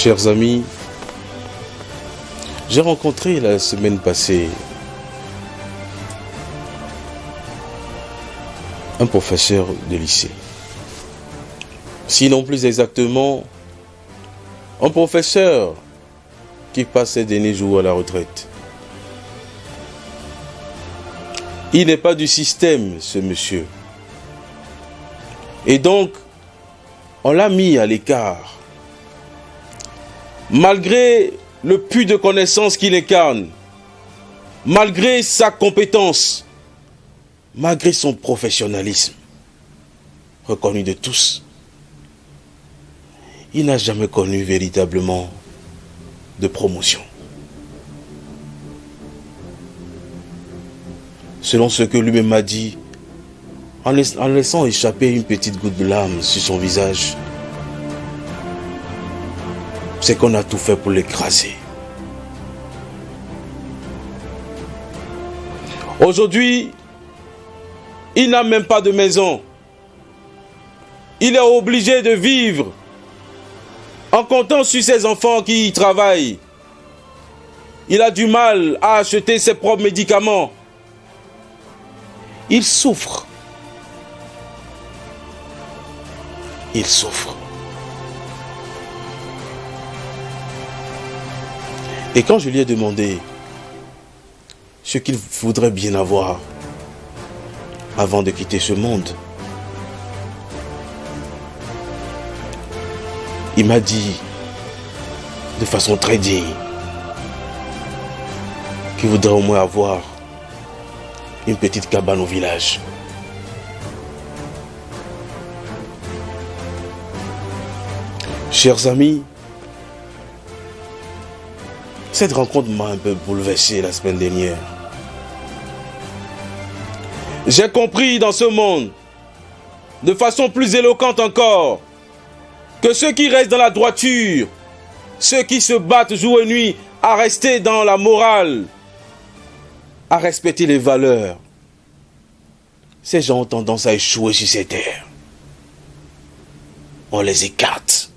Chers amis, j'ai rencontré la semaine passée un professeur de lycée. Sinon plus exactement, un professeur qui passe ses derniers jours à la retraite. Il n'est pas du système, ce monsieur. Et donc, on l'a mis à l'écart. Malgré le puits de connaissances qu'il incarne, malgré sa compétence, malgré son professionnalisme, reconnu de tous, il n'a jamais connu véritablement de promotion. Selon ce que lui-même m'a dit, en laissant échapper une petite goutte de larmes sur son visage, c'est qu'on a tout fait pour l'écraser. Aujourd'hui, il n'a même pas de maison. Il est obligé de vivre en comptant sur ses enfants qui y travaillent. Il a du mal à acheter ses propres médicaments. Il souffre. Il souffre. Et quand je lui ai demandé ce qu'il voudrait bien avoir avant de quitter ce monde, il m'a dit de façon très digne qu'il voudrait au moins avoir une petite cabane au village. Chers amis, cette rencontre m'a un peu bouleversé la semaine dernière. J'ai compris dans ce monde, de façon plus éloquente encore, que ceux qui restent dans la droiture, ceux qui se battent jour et nuit à rester dans la morale, à respecter les valeurs, ces gens ont tendance à échouer sur ces terres. On les écarte,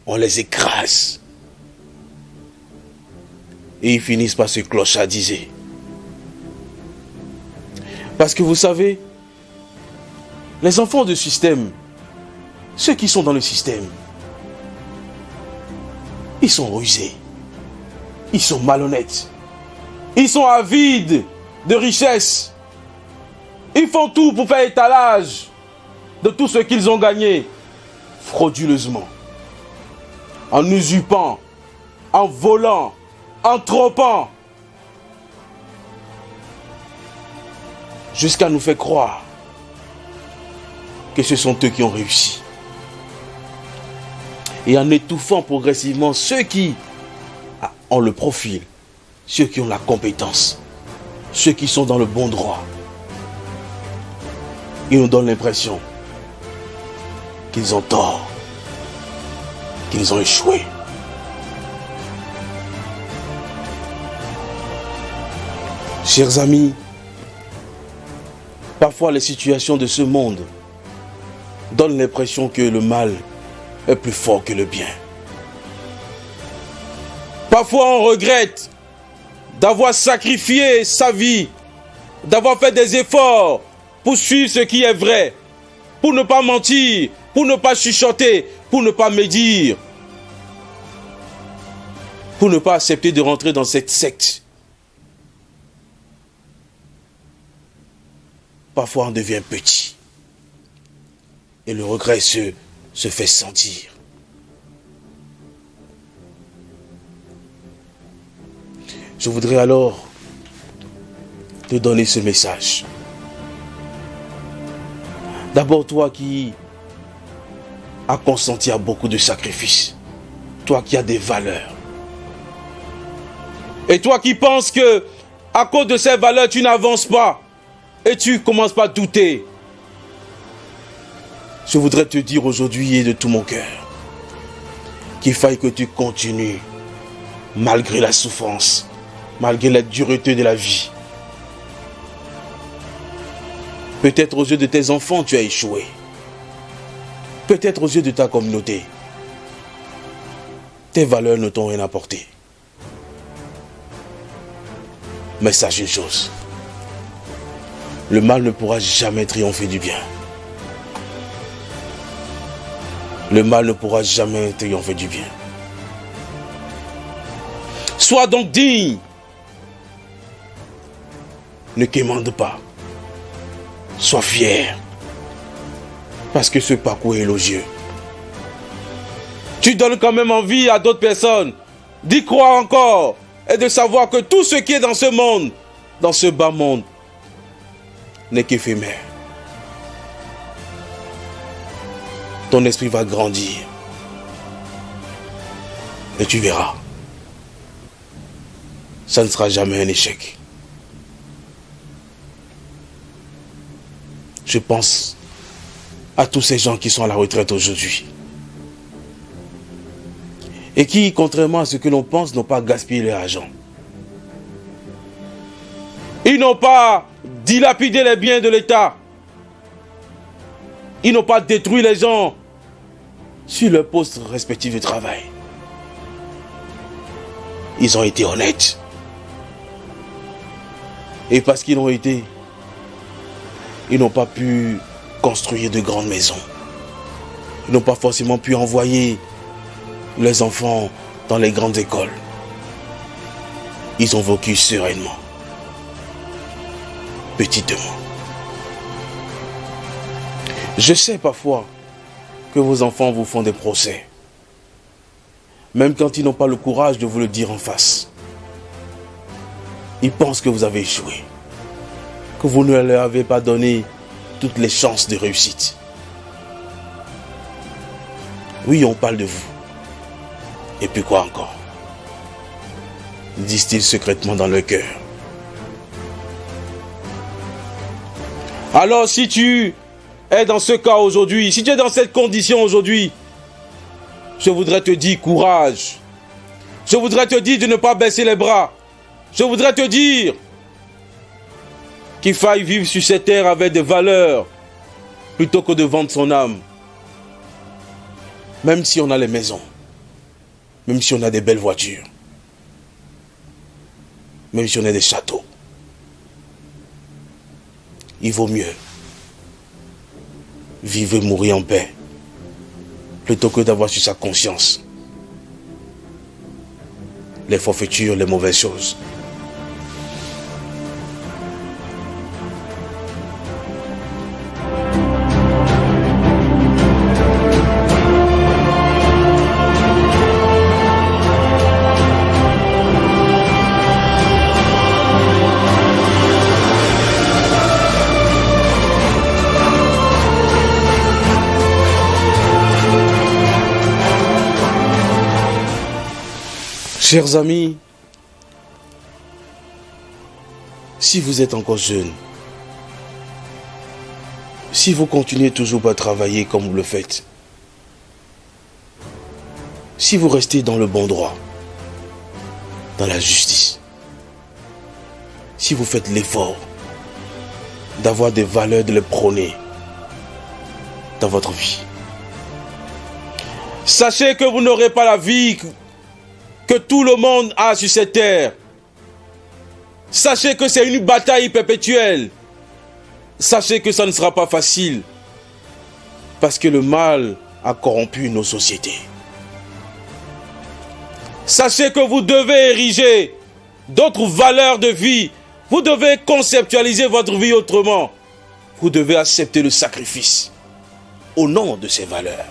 on les écrase. Et ils finissent par se clochadiser. Parce que vous savez, les enfants du système, ceux qui sont dans le système, ils sont rusés, ils sont malhonnêtes, ils sont avides de richesse. Ils font tout pour faire étalage de tout ce qu'ils ont gagné frauduleusement, en usurpant, en volant, en trompant, jusqu'à nous faire croire que ce sont eux qui ont réussi. Et en étouffant progressivement ceux qui ont le profil, ceux qui ont la compétence, ceux qui sont dans le bon droit. Ils nous donnent l'impression qu'ils ont tort, qu'ils ont échoué. Chers amis, parfois les situations de ce monde donnent l'impression que le mal est plus fort que le bien. Parfois on regrette d'avoir sacrifié sa vie, d'avoir fait des efforts pour suivre ce qui est vrai, pour ne pas mentir, pour ne pas chuchoter, pour ne pas médire, pour ne pas accepter de rentrer dans cette secte. Parfois on devient petit et le regret se fait sentir. Je voudrais alors te donner ce message. D'abord, toi qui as consenti à beaucoup de sacrifices, toi qui as des valeurs, et toi qui penses que à cause de ces valeurs tu n'avances pas, et tu commences par douter. Je voudrais te dire aujourd'hui et de tout mon cœur qu'il faille que tu continues malgré la souffrance, malgré la dureté de la vie. Peut-être aux yeux de tes enfants tu as échoué. Peut-être aux yeux de ta communauté. tes valeurs ne t'ont rien apporté. Mais sache une chose, le mal ne pourra jamais triompher du bien. Le mal ne pourra jamais triompher du bien. Sois donc digne. Ne quémande pas. Sois fier. Parce que ce parcours est élogieux. Tu donnes quand même envie à d'autres personnes d'y croire encore et de savoir que tout ce qui est dans ce monde, dans ce bas monde, n'est qu'éphémère. Ton esprit va grandir. Et tu verras. Ça ne sera jamais un échec. Je pense à tous ces gens qui sont à la retraite aujourd'hui. Et qui, contrairement à ce que l'on pense, n'ont pas gaspillé leur argent. Ils n'ont pas dilapidé les biens de l'État. Ils n'ont pas détruit les gens sur leurs postes respectifs de travail. Ils ont été honnêtes. Et parce qu'ils l'ont été, ils n'ont pas pu construire de grandes maisons. Ils n'ont pas forcément pu envoyer les enfants dans les grandes écoles. Ils ont vécu sereinement, petitement. Je sais parfois que vos enfants vous font des procès, même quand ils n'ont pas le courage de vous le dire en face. Ils pensent que vous avez échoué, que vous ne leur avez pas donné toutes les chances de réussite. Oui, on parle de vous. Et puis quoi encore? Disent-ils secrètement dans leur cœur. Alors si tu es dans ce cas aujourd'hui, si tu es dans cette condition aujourd'hui, je voudrais te dire courage. Je voudrais te dire de ne pas baisser les bras. Je voudrais te dire qu'il faille vivre sur cette terre avec des valeurs plutôt que de vendre son âme. Même si on a les maisons, même si on a des belles voitures, même si on a des châteaux, il vaut mieux vivre et mourir en paix plutôt que d'avoir sur sa conscience les forfaitures, les mauvaises choses. Chers amis, si vous êtes encore jeune, si vous continuez toujours à travailler comme vous le faites, si vous restez dans le bon droit, dans la justice, si vous faites l'effort d'avoir des valeurs, de les prôner dans votre vie, sachez que vous n'aurez pas la vie que tout le monde a sur cette terre. Sachez que c'est une bataille perpétuelle. Sachez que ça ne sera pas facile. Parce que le mal a corrompu nos sociétés. Sachez que vous devez ériger d'autres valeurs de vie. Vous devez conceptualiser votre vie autrement. Vous devez accepter le sacrifice au nom de ces valeurs.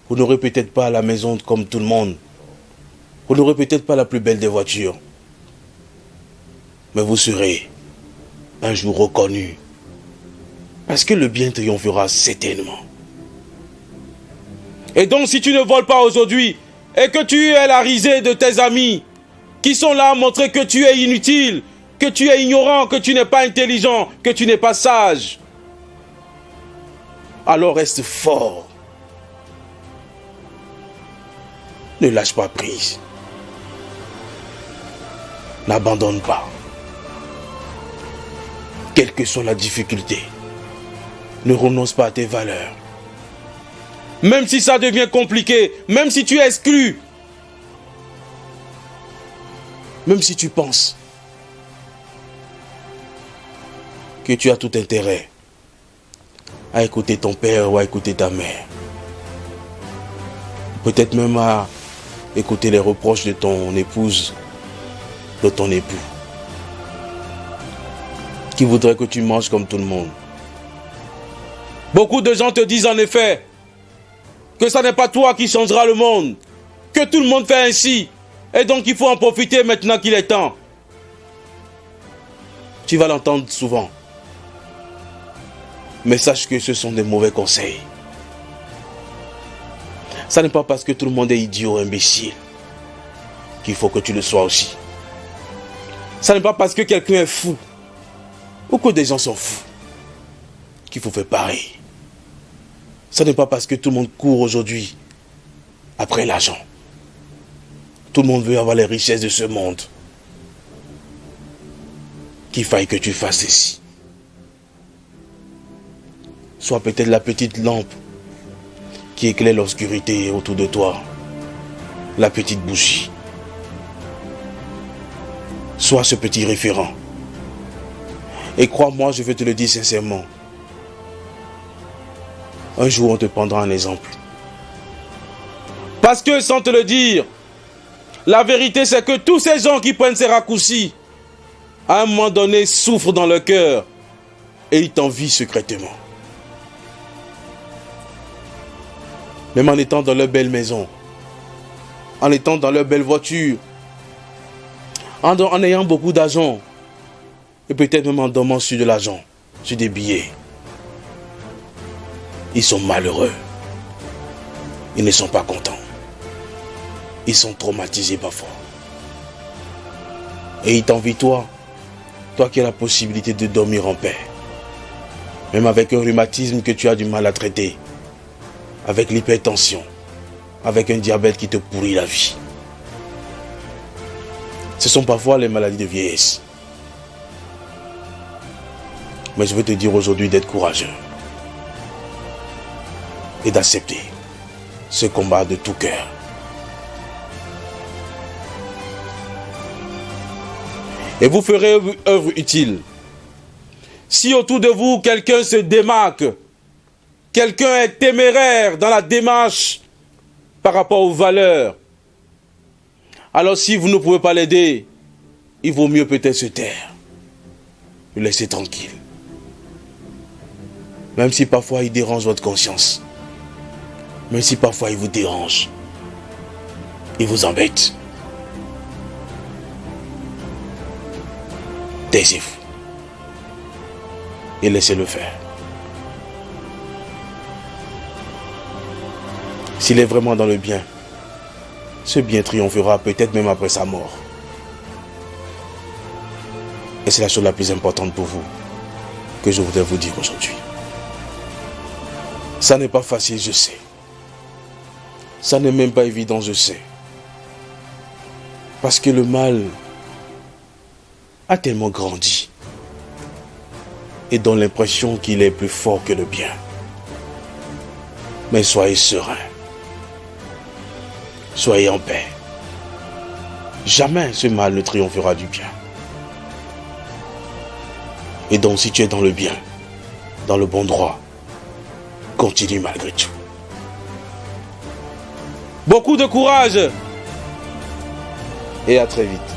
Vous n'aurez peut-être pas la maison comme tout le monde. Vous n'aurez peut-être pas la plus belle des voitures. Mais vous serez un jour reconnu. Parce que le bien triomphera certainement. Et donc si tu ne voles pas aujourd'hui et que tu es la risée de tes amis qui sont là à montrer que tu es inutile, que tu es ignorant, que tu n'es pas intelligent, que tu n'es pas sage, alors reste fort. Ne lâche pas prise. N'abandonne pas. Quelle que soit la difficulté, ne renonce pas à tes valeurs. Même si ça devient compliqué, même si tu es exclu, même si tu penses que tu as tout intérêt à écouter ton père ou à écouter ta mère, peut-être même à écouter les reproches de ton épouse, de ton époux, qui voudrait que tu manges comme tout le monde. Beaucoup de gens te disent en effet que ce n'est pas toi qui changeras le monde, que tout le monde fait ainsi, et donc il faut en profiter maintenant qu'il est temps. Tu vas l'entendre souvent. Mais sache que ce sont des mauvais conseils. Ça n'est pas parce que tout le monde est idiot, imbécile, qu'il faut que tu le sois aussi. Ça n'est pas parce que quelqu'un est fou, ou que des gens sont fous, qu'il faut faire pareil. Ce n'est pas parce que tout le monde court aujourd'hui après l'argent. Tout le monde veut avoir les richesses de ce monde, qu'il faille que tu fasses ceci. Sois peut-être la petite lampe qui éclaire l'obscurité autour de toi, la petite bougie. Sois ce petit référent. Et crois-moi, je veux te le dire sincèrement, un jour on te prendra un exemple. Parce que sans te le dire, la vérité c'est que tous ces gens qui prennent ces raccourcis, à un moment donné souffrent dans leur cœur et ils t'envient secrètement. Même en étant dans leur belle maison, en étant dans leur belle voiture, en ayant beaucoup d'argent, et peut-être même en dormant sur de l'argent, sur des billets. Ils sont malheureux. Ils ne sont pas contents. Ils sont traumatisés parfois. Et ils t'envient toi qui as la possibilité de dormir en paix. Même avec un rhumatisme que tu as du mal à traiter. Avec l'hypertension. Avec un diabète qui te pourrit la vie. Ce sont parfois les maladies de vieillesse. Mais je veux te dire aujourd'hui d'être courageux. Et d'accepter ce combat de tout cœur. Et vous ferez œuvre utile. Si autour de vous, quelqu'un se démarque, quelqu'un est téméraire dans la démarche par rapport aux valeurs, alors si vous ne pouvez pas l'aider, il vaut mieux peut-être se taire. Le laisser tranquille. Même si parfois il dérange votre conscience. Même si parfois il vous dérange. Il vous embête. Taisez-vous. Et laissez-le faire. S'il est vraiment dans le bien, ce bien triomphera peut-être même après sa mort. Et c'est la chose la plus importante pour vous que je voudrais vous dire aujourd'hui. Ça n'est pas facile, je sais. Ça n'est même pas évident, je sais. Parce que le mal a tellement grandi et donne l'impression qu'il est plus fort que le bien. Mais soyez sereins. Soyez en paix. Jamais ce mal ne triomphera du bien. Et donc si tu es dans le bien, dans le bon droit, continue malgré tout. Beaucoup de courage et à très vite.